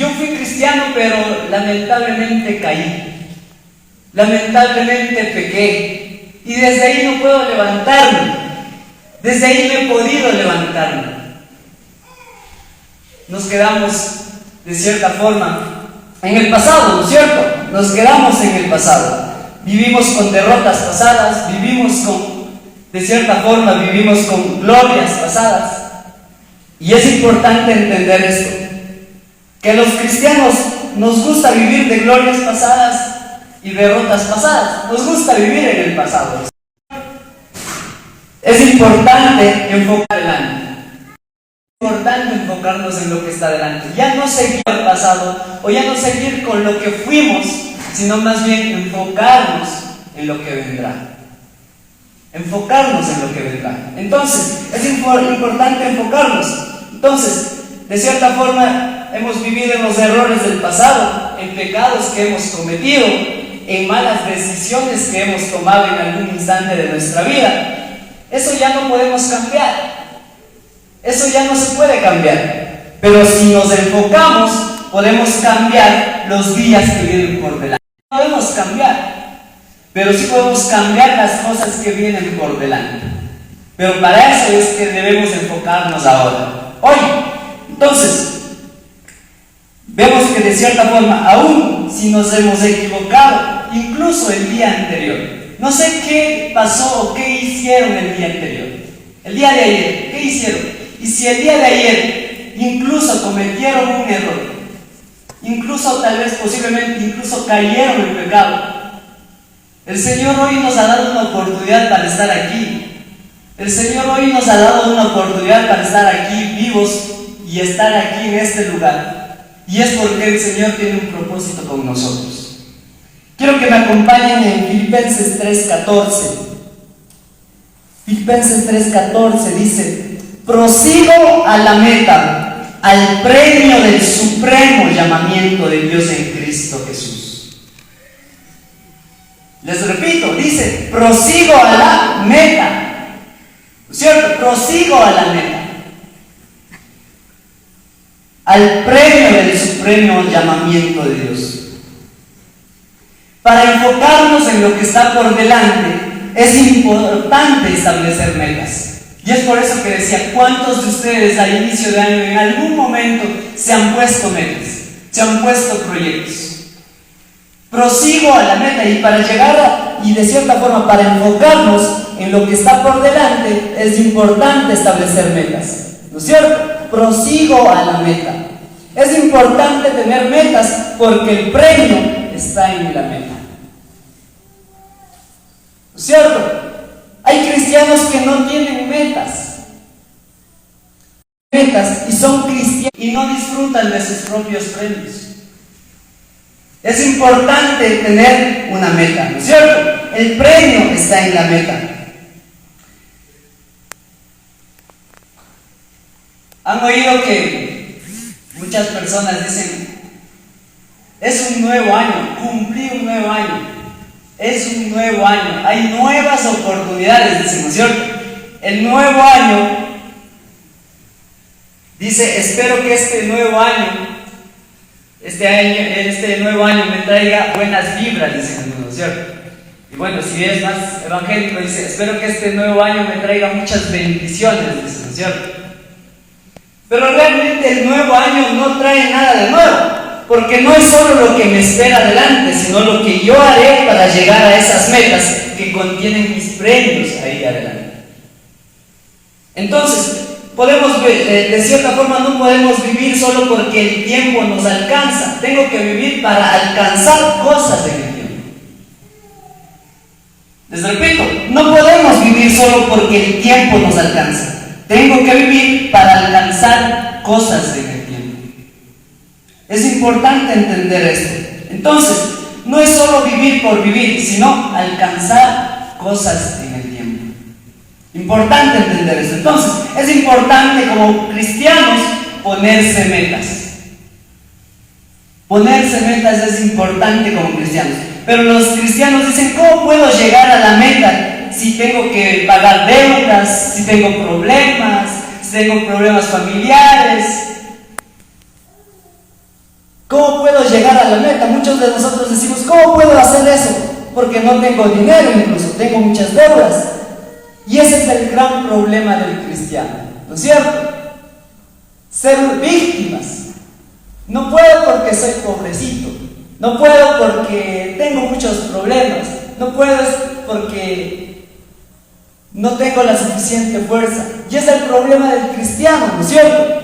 Yo fui cristiano, pero lamentablemente caí. Lamentablemente pequé. Y desde ahí no puedo levantarme. Desde ahí no he podido levantarme. Nos quedamos, de cierta forma, en el pasado, ¿no es cierto? Nos quedamos en el pasado. Vivimos con derrotas pasadas, de cierta forma, vivimos con glorias pasadas. Y es importante entender esto, que a los cristianos nos gusta vivir de glorias pasadas y derrotas pasadas. Nos gusta vivir en el pasado. Es importante enfocar adelante. Es importante enfocarnos en lo que está adelante. Ya no seguir el pasado o ya no seguir con lo que fuimos, sino más bien enfocarnos en lo que vendrá. Enfocarnos en lo que vendrá. Entonces, es importante enfocarnos. Entonces, de cierta forma, hemos vivido en los errores del pasado, en pecados que hemos cometido, en malas decisiones que hemos tomado en algún instante de nuestra vida. Eso ya no podemos cambiar. Eso ya no se puede cambiar. Pero si nos enfocamos, podemos cambiar los días que vienen por delante. No podemos cambiar, pero sí podemos cambiar las cosas que vienen por delante. Pero para eso es que debemos enfocarnos ahora, hoy. Entonces, vemos que de cierta forma, aún si nos hemos equivocado, incluso el día anterior, no sé qué pasó o qué hicieron el día anterior, el día de ayer, ¿qué hicieron? Y si el día de ayer incluso cometieron un error, incluso tal vez posiblemente incluso cayeron en pecado, el Señor hoy nos ha dado una oportunidad para estar aquí. El Señor hoy nos ha dado una oportunidad para estar aquí vivos y estar aquí en este lugar. Y es porque el Señor tiene un propósito con nosotros. Quiero que me acompañen en Filipenses 3:14. Filipenses 3:14 dice: prosigo a la meta, al premio del supremo llamamiento de Dios en Cristo Jesús. Les repito, dice, prosigo a la meta. ¿Cierto? Prosigo a la meta. Al premio del supremo llamamiento de Dios. Para enfocarnos en lo que está por delante, es importante establecer metas. Y es por eso que decía, ¿cuántos de ustedes al inicio de año en algún momento se han puesto metas? Se han puesto proyectos. Prosigo a la meta, y para llegar y de cierta forma para enfocarnos en lo que está por delante es importante establecer metas, ¿no es cierto? Prosigo a la meta. Es importante tener metas porque el premio está en la meta, ¿no es cierto? Hay cristianos que no tienen metas y son cristianos y no disfrutan de sus propios premios. Es importante tener una meta, ¿no es cierto? El premio está en la meta. Han oído que muchas personas dicen, es un nuevo año, cumplí un nuevo año, es un nuevo año, hay nuevas oportunidades, dicen, ¿no es cierto? El nuevo año, dice, espero que este nuevo año me traiga buenas vibras, dicen algunos, ¿cierto? Y bueno, si es más evangélico, dice, espero que este nuevo año me traiga muchas bendiciones, dicen, ¿cierto? Pero realmente el nuevo año no trae nada de nuevo, porque no es solo lo que me espera adelante, sino lo que yo haré para llegar a esas metas que contienen mis premios ahí adelante. Entonces, de cierta forma no podemos vivir solo porque el tiempo nos alcanza. Tengo que vivir para alcanzar cosas en el tiempo. Les repito, no podemos vivir solo porque el tiempo nos alcanza. Tengo que vivir para alcanzar cosas en el tiempo. Es importante entender esto. Entonces, no es solo vivir por vivir, sino alcanzar cosas en el tiempo. Importante entender eso. Entonces, es importante como cristianos ponerse metas. Ponerse metas es importante como cristianos. Pero los cristianos dicen, ¿cómo puedo llegar a la meta si tengo que pagar deudas, si tengo problemas familiares? ¿Cómo puedo llegar a la meta? Muchos de nosotros decimos, ¿cómo puedo hacer eso? Porque no tengo dinero, incluso tengo muchas deudas. Y ese es el gran problema del cristiano, ¿no es cierto? Ser víctimas. No puedo porque soy pobrecito, no puedo porque tengo muchos problemas, no puedo porque no tengo la suficiente fuerza. Y es el problema del cristiano, ¿no es cierto?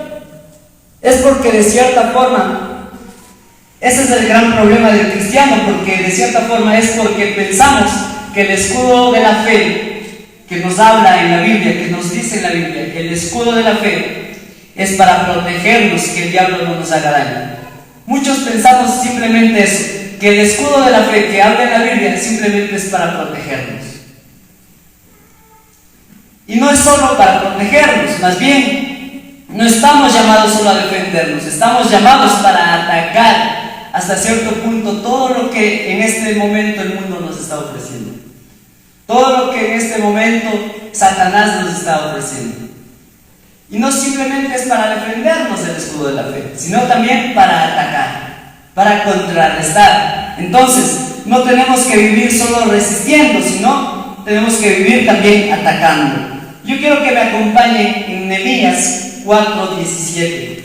Es porque de cierta forma, ese es el gran problema del cristiano, porque de cierta forma es porque pensamos que el escudo de la fe que nos habla en la Biblia, que nos dice en la Biblia, que el escudo de la fe es para protegernos, que el diablo no nos haga daño. Muchos pensamos simplemente eso, que el escudo de la fe que habla en la Biblia simplemente es para protegernos. Y no es solo para protegernos, más bien, no estamos llamados solo a defendernos, estamos llamados para atacar hasta cierto punto todo lo que en este momento el mundo nos está ofreciendo. Todo lo que en este momento Satanás nos está ofreciendo. Y no simplemente es para defendernos del escudo de la fe, sino también para atacar, para contrarrestar. Entonces, no tenemos que vivir solo resistiendo, sino tenemos que vivir también atacando. Yo quiero que me acompañen en Nehemías 4:17.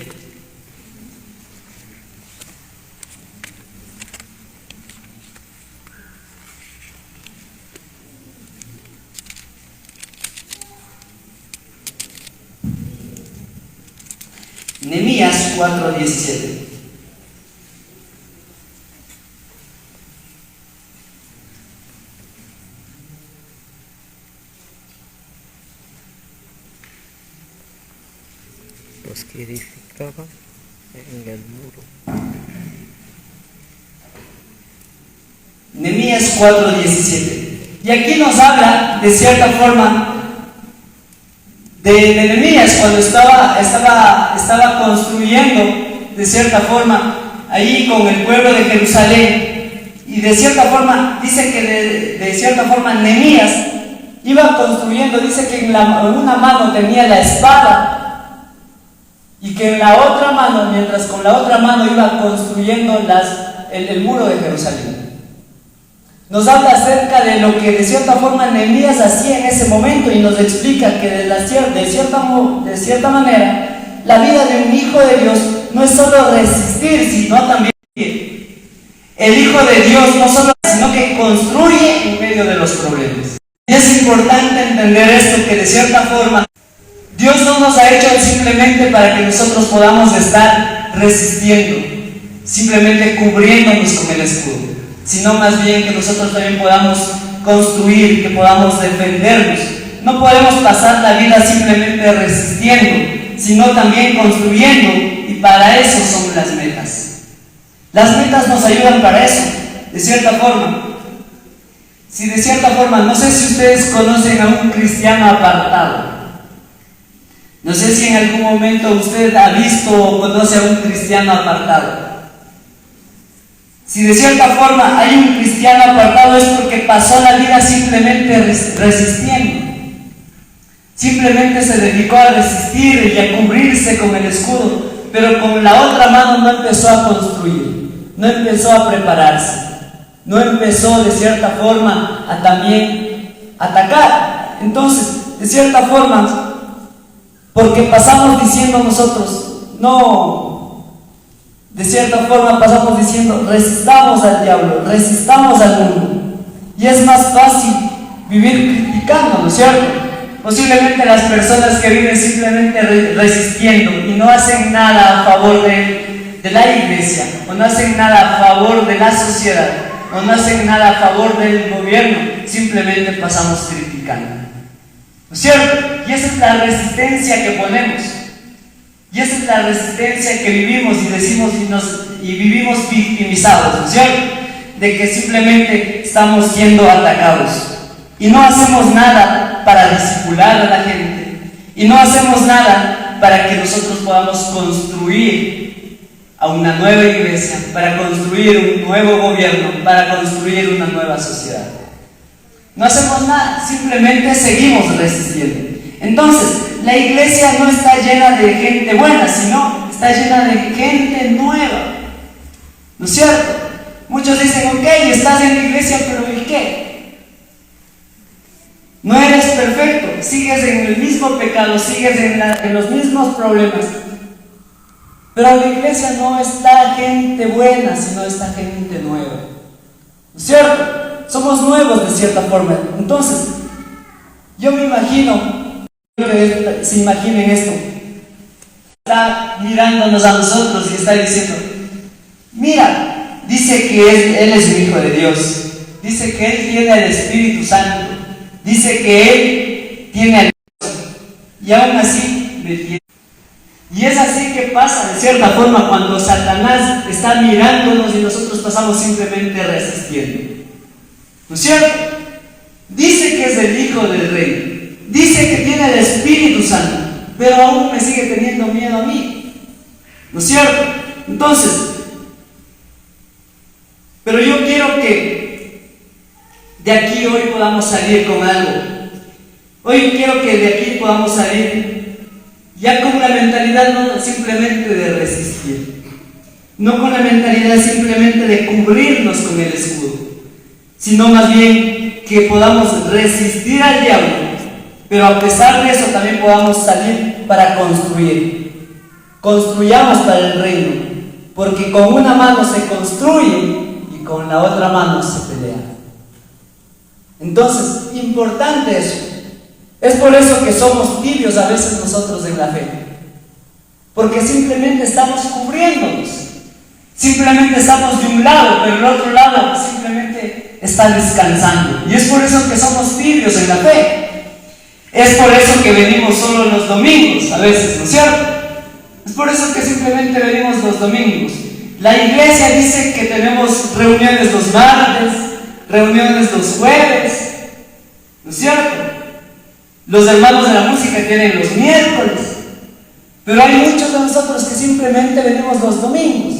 Nehemías 4:17. Los que edificaban en el muro. Nehemías 4:17. Y aquí nos habla de cierta forma de Nehemías cuando estaba construyendo de cierta forma allí con el pueblo de Jerusalén, y de cierta forma dice que de cierta forma Nehemías iba construyendo, dice que en una mano tenía la espada y que en la otra mano, mientras con la otra mano iba construyendo el muro de Jerusalén. Nos habla acerca de lo que de cierta forma Nehemías hacía en ese momento, y nos explica que de cierta manera la vida de un hijo de Dios no es solo resistir, sino también el hijo de Dios no solo, sino que construye en medio de los problemas. Y es importante entender esto, que de cierta forma Dios no nos ha hecho simplemente para que nosotros podamos estar resistiendo, simplemente cubriéndonos con el escudo, sino más bien que nosotros también podamos construir, que podamos defendernos. No podemos pasar la vida simplemente resistiendo, sino también construyendo, y para eso son las metas. Las metas nos ayudan para eso, de cierta forma. Si de cierta forma, no sé si ustedes conocen a un cristiano apartado. No sé si en algún momento usted ha visto o conoce a un cristiano apartado. Si de cierta forma hay un cristiano apartado, es porque pasó la vida simplemente resistiendo. Simplemente se dedicó a resistir y a cubrirse con el escudo, pero con la otra mano no empezó a construir, no empezó a prepararse, no empezó de cierta forma a también atacar. Entonces, de cierta forma, porque pasamos diciendo nosotros, no, de cierta forma pasamos diciendo, resistamos al diablo, resistamos al mundo. Y es más fácil vivir criticando, ¿no es cierto? Posiblemente las personas que viven simplemente resistiendo y no hacen nada a favor de la iglesia, o no hacen nada a favor de la sociedad, o no hacen nada a favor del gobierno, simplemente pasamos criticando, ¿no es cierto? Y esa es la resistencia que ponemos, y esa es la resistencia que vivimos y decimos y vivimos victimizados, ¿no es cierto? De que simplemente estamos siendo atacados y no hacemos nada para disipular a la gente, y no hacemos nada para que nosotros podamos construir a una nueva iglesia, para construir un nuevo gobierno, para construir una nueva sociedad. No hacemos nada, simplemente seguimos resistiendo. Entonces, la iglesia no está llena de gente buena, sino está llena de gente nueva. ¿No es cierto? Muchos dicen, ok, estás en la iglesia, pero ¿y qué? No eres perfecto, sigues en el mismo pecado, sigues en los mismos problemas. Pero en la iglesia no está gente buena, sino está gente nueva. ¿No es cierto? Somos nuevos de cierta forma. Entonces, yo me imagino, que se imaginen esto. Está mirándonos a nosotros y está diciendo, mira, dice que Él es el Hijo de Dios. Dice que Él tiene el Espíritu Santo. Dice que Él tiene al Dios. Y aún así me tiene. Y es así que pasa de cierta forma cuando Satanás está mirándonos y nosotros pasamos simplemente resistiendo. ¿No es cierto? Dice que es el Hijo del Rey. Dice que tiene el Espíritu Santo, pero aún me sigue teniendo miedo a mí. ¿No es cierto? Entonces, pero yo quiero que de aquí hoy podamos salir con algo. Hoy quiero que de aquí podamos salir ya con la mentalidad no simplemente de resistir, no con la mentalidad simplemente de cubrirnos con el escudo, sino más bien que podamos resistir al diablo, pero a pesar de eso también podamos salir para construir. Construyamos para el reino, porque con una mano se construye y con la otra mano se pelea. Entonces, importante eso. Es por eso que somos tibios a veces nosotros en la fe, porque simplemente estamos cubriéndonos, simplemente estamos de un lado, pero el otro lado simplemente está descansando. Y es por eso que somos tibios en la fe. Es por eso que venimos solo los domingos a veces, ¿no es cierto? Es por eso que simplemente venimos los domingos. La iglesia dice que tenemos reuniones los martes, reuniones los jueves, ¿no es cierto? Los hermanos de la música tienen los miércoles, pero hay muchos de nosotros que simplemente venimos los domingos,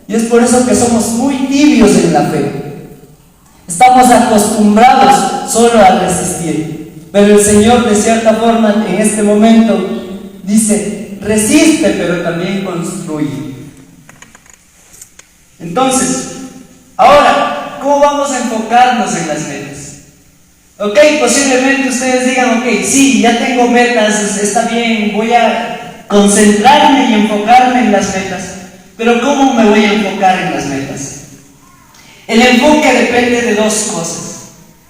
y es por eso que somos muy tibios en la fe. Estamos acostumbrados solo a resistir, pero el Señor de cierta forma en este momento dice, resiste, pero también construye. Entonces, ahora, ¿cómo vamos a enfocarnos en las metas? Ok, posiblemente ustedes digan, ok, sí, ya tengo metas, está bien, voy a concentrarme y enfocarme en las metas. Pero ¿cómo me voy a enfocar en las metas? El enfoque depende de dos cosas.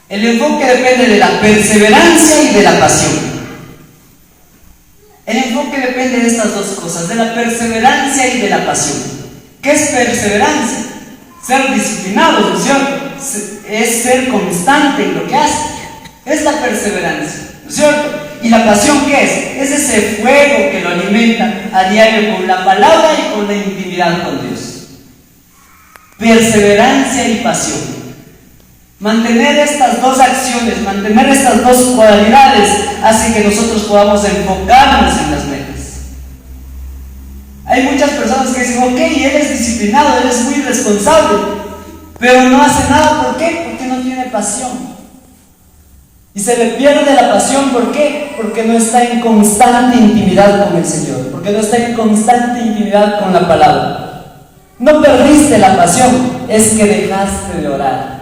El enfoque depende de la perseverancia y de la pasión. El enfoque depende de estas dos cosas, de la perseverancia y de la pasión. ¿Qué es perseverancia? Ser disciplinado, ¿no es cierto? Es ser constante en lo que hace. Es la perseverancia, ¿no es cierto? ¿Y la pasión qué es? Es ese fuego que lo alimenta a diario con la palabra y con la intimidad con Dios. Perseverancia y pasión. Mantener estas dos acciones, mantener estas dos cualidades hace que nosotros podamos enfocarnos en las metas. Hay muchas personas que dicen, ok, él es disciplinado, él es muy responsable, pero no hace nada. ¿Por qué? Porque no tiene pasión. Y se le pierde la pasión. ¿Por qué? Porque no está en constante intimidad con el Señor, porque no está en constante intimidad con la palabra. No perdiste la pasión, es que dejaste de orar.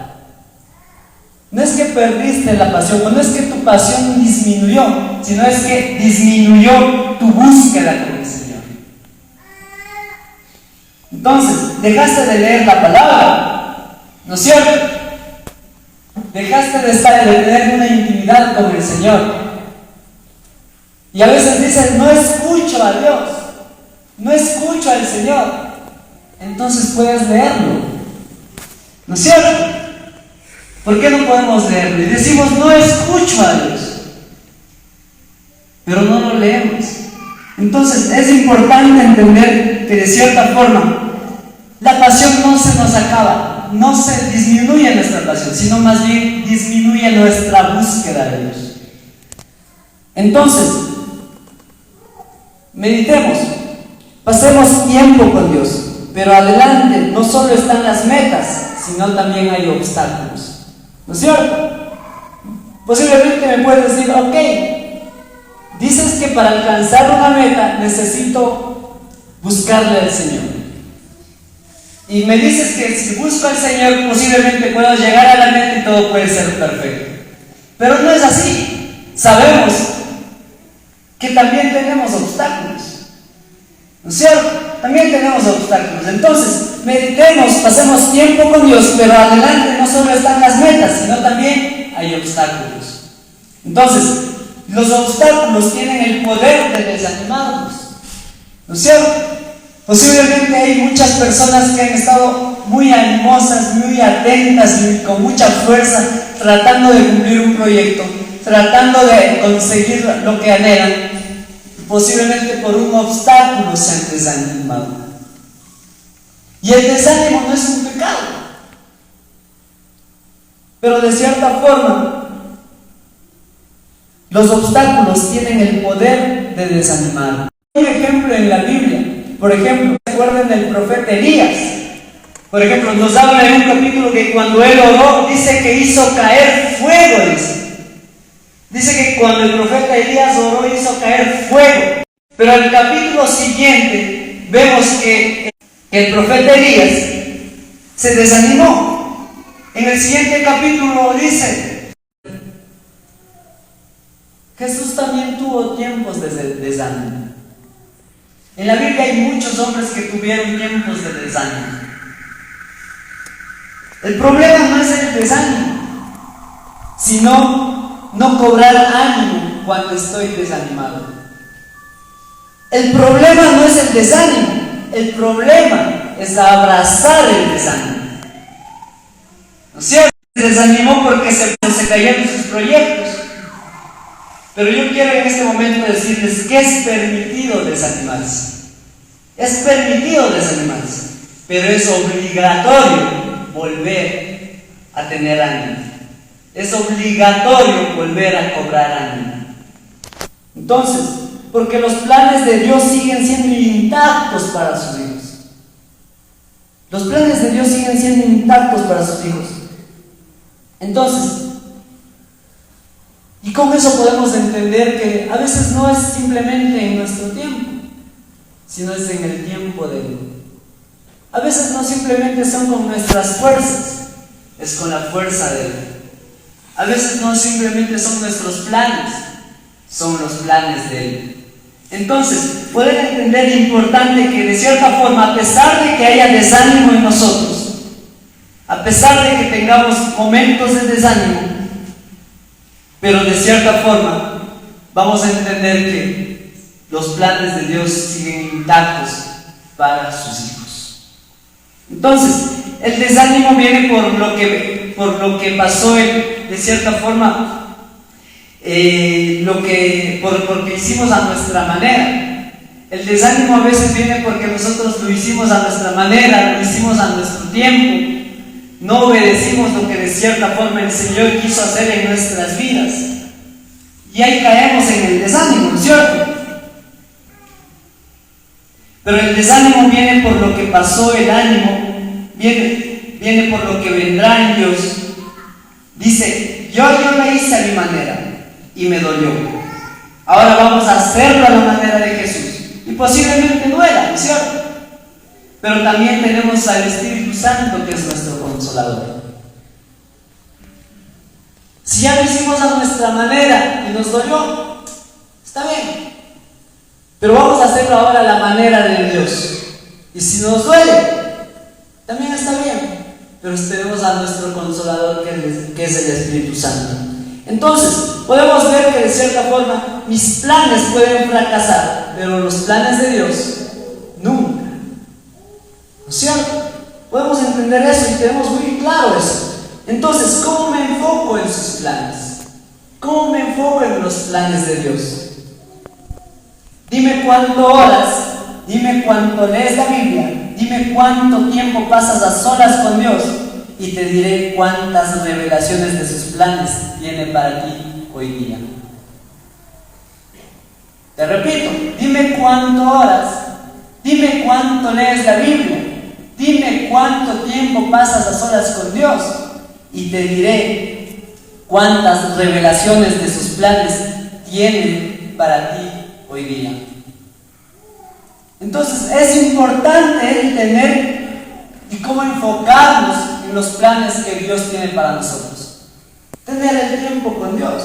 No es que perdiste la pasión, no es que tu pasión disminuyó, sino es que disminuyó tu búsqueda con el Señor. Entonces, dejaste de leer la palabra, ¿no es cierto? Dejaste de tener una intimidad con el Señor. Y a veces dices, no escucho a Dios, no escucho al Señor. Entonces puedes leerlo, ¿no es cierto? ¿Por qué no podemos leerlo? Y decimos, no escucho a Dios, pero no lo leemos. Entonces es importante entender que de cierta forma la pasión no se nos acaba, no se disminuye nuestra pasión, sino más bien disminuye nuestra búsqueda de Dios. Entonces, meditemos, pasemos tiempo con Dios, pero adelante no solo están las metas, sino también hay obstáculos, ¿no es cierto? Posiblemente me puedes decir, ok, dices que para alcanzar una meta necesito buscarle al Señor. Y me dices que si busco al Señor posiblemente puedo llegar a la meta y todo puede ser perfecto. Pero no es así. Sabemos que también tenemos obstáculos, ¿no es cierto? También tenemos obstáculos. Entonces, meditemos, pasemos tiempo con Dios, pero adelante no solo están las metas, sino también hay obstáculos. Entonces, los obstáculos tienen el poder de desanimarnos, ¿no es cierto? Posiblemente hay muchas personas que han estado muy animosas, muy atentas y con mucha fuerza tratando de cumplir un proyecto, tratando de conseguir lo que anhelan. Posiblemente por un obstáculo se han desanimado. Y el desánimo no es un pecado, pero de cierta forma los obstáculos tienen el poder de desanimar. Un ejemplo en la Biblia. Por ejemplo, recuerden del profeta Elías. Por ejemplo, nos habla en un capítulo que cuando él oró, dice que hizo caer fuego. Dice que cuando el profeta Elías oró, hizo caer fuego. Pero al capítulo siguiente, vemos que el profeta Elías se desanimó. En el siguiente capítulo dice: Jesús también tuvo tiempos de desánimo. En la Biblia hay muchos hombres que tuvieron tiempos de desánimo. El problema no es el desánimo, sino no cobrar ánimo cuando estoy desanimado. El problema no es el desánimo, el problema es abrazar el desánimo. ¿No es cierto? Se desanimó porque se cayeron sus proyectos. Pero yo quiero en este momento decirles que es permitido desanimarse. Es permitido desanimarse, pero es obligatorio volver a tener ánimo. Es obligatorio volver a cobrar ánimo. Entonces, porque los planes de Dios siguen siendo intactos para sus hijos. Los planes de Dios siguen siendo intactos para sus hijos. Entonces, y con eso podemos entender que a veces no es simplemente en nuestro tiempo, sino es en el tiempo de Dios. A veces no simplemente son con nuestras fuerzas, es con la fuerza de Dios. A veces no simplemente son nuestros planes, son los planes de Él. Entonces, pueden entender importante que de cierta forma, a pesar de que haya desánimo en nosotros, a pesar de que tengamos momentos de desánimo, pero de cierta forma vamos a entender que los planes de Dios siguen intactos para sus hijos. Entonces, el desánimo viene por lo que pasó de cierta forma, porque hicimos a nuestra manera. El desánimo a veces viene porque nosotros lo hicimos a nuestra manera, lo hicimos a nuestro tiempo. No obedecimos lo que de cierta forma el Señor quiso hacer en nuestras vidas. Y ahí caemos en el desánimo, ¿no es cierto? Pero el desánimo viene por lo que pasó, el ánimo viene por lo que vendrá en Dios. Dice: yo la hice a mi manera y me dolió. Ahora vamos a hacerlo a la manera de Jesús. Y posiblemente duela, ¿no es cierto? Pero también tenemos al Espíritu Santo, que es nuestro consolador. Si ya lo hicimos a nuestra manera y nos dolió, está bien. Pero vamos a hacerlo ahora a la manera de Dios. Y si nos duele, también está bien. Pero tenemos a nuestro consolador, que es el Espíritu Santo. Entonces, podemos ver que de cierta forma mis planes pueden fracasar, pero los planes de Dios nunca. ¿No es cierto? Podemos entender eso y tenemos muy claro eso. Entonces, ¿cómo me enfoco en sus planes? ¿Cómo me enfoco en los planes de Dios? Dime cuánto oras, dime cuánto lees la Biblia, dime cuánto tiempo pasas a solas con Dios y te diré cuántas revelaciones de sus planes tiene para ti hoy día. Te repito, dime cuánto oras, dime cuánto lees la Biblia, dime cuánto tiempo pasas a solas con Dios y te diré cuántas revelaciones de sus planes tiene para ti hoy día. Entonces es importante entender y cómo enfocarnos en los planes que Dios tiene para nosotros. Tener el tiempo con Dios.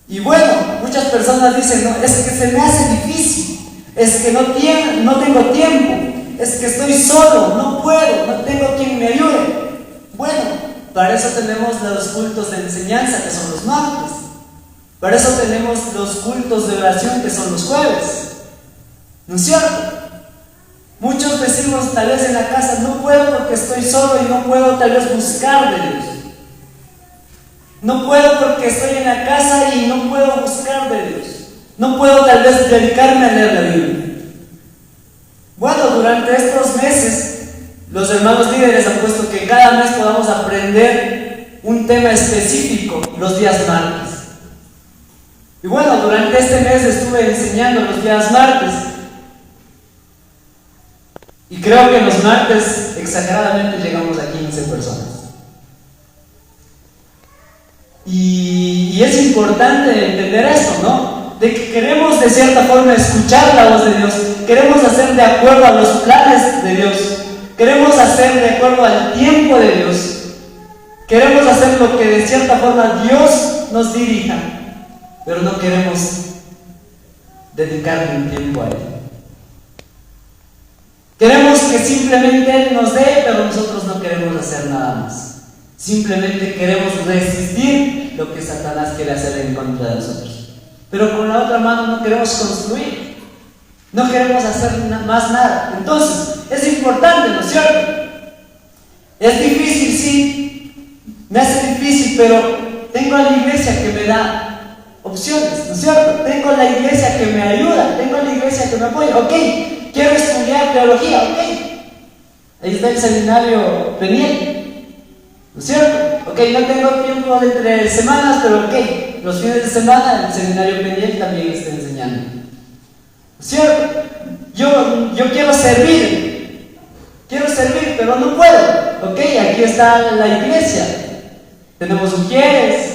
Y bueno, muchas personas dicen, no, es que se me hace difícil, es que no tengo tiempo, es que estoy solo, no puedo, no tengo quien me ayude. Bueno, para eso tenemos los cultos de enseñanza, que son los martes. Para eso tenemos los cultos de oración, que son los jueves. ¿No es cierto? Muchos decimos tal vez en la casa, no puedo porque estoy solo y no puedo tal vez buscar de Dios. No puedo porque estoy en la casa y no puedo buscar de Dios. No puedo tal vez dedicarme a leer la Biblia. Bueno, durante estos meses, los hermanos líderes han puesto que cada mes podamos aprender un tema específico los días martes. Y bueno, durante este mes estuve enseñando los días martes. Y creo que los martes exageradamente llegamos a 15 personas. Y es importante entender esto, ¿no? De que queremos de cierta forma escuchar la voz de Dios, queremos hacer de acuerdo a los planes de Dios, queremos hacer de acuerdo al tiempo de Dios, queremos hacer lo que de cierta forma Dios nos dirija, pero no queremos dedicarle un tiempo a Él. Queremos que simplemente Él nos dé, pero nosotros no queremos hacer nada más. Simplemente queremos resistir lo que Satanás quiere hacer en contra de nosotros. Pero con la otra mano no queremos construir. No queremos hacer más nada. Entonces, es importante, ¿no es cierto? Es difícil, sí. Me hace difícil, pero tengo a la iglesia que me da opciones, ¿no es cierto? Tengo a la iglesia que me ayuda. Tengo a la iglesia que me apoya. Ok, quiero estudiar teología. Ok. Ahí está el seminario Peniel. ¿No es cierto? Ok, no tengo tiempo entre semanas, pero ok, los fines de semana el seminario Peniel también está enseñando. ¿No es cierto? Yo quiero servir, pero no puedo. Ok, aquí está la iglesia. Tenemos mujeres,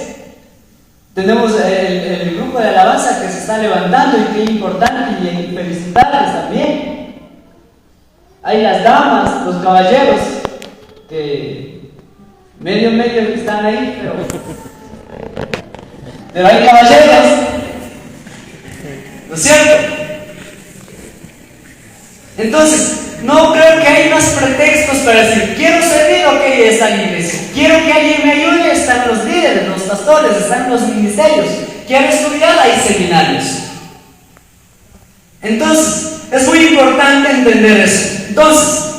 tenemos el grupo de alabanza que se está levantando y qué importante, y felicitarles también. Hay las damas, los caballeros, que medio están ahí, pero hay caballeros, ¿no es cierto? Entonces, no creo que hay más pretextos para decir, quiero servir, ok, está en la iglesia. Quiero que alguien me ayude, están los líderes, los pastores, están los ministerios. Quiero estudiar, hay seminarios. Entonces, es muy importante entender eso. Entonces,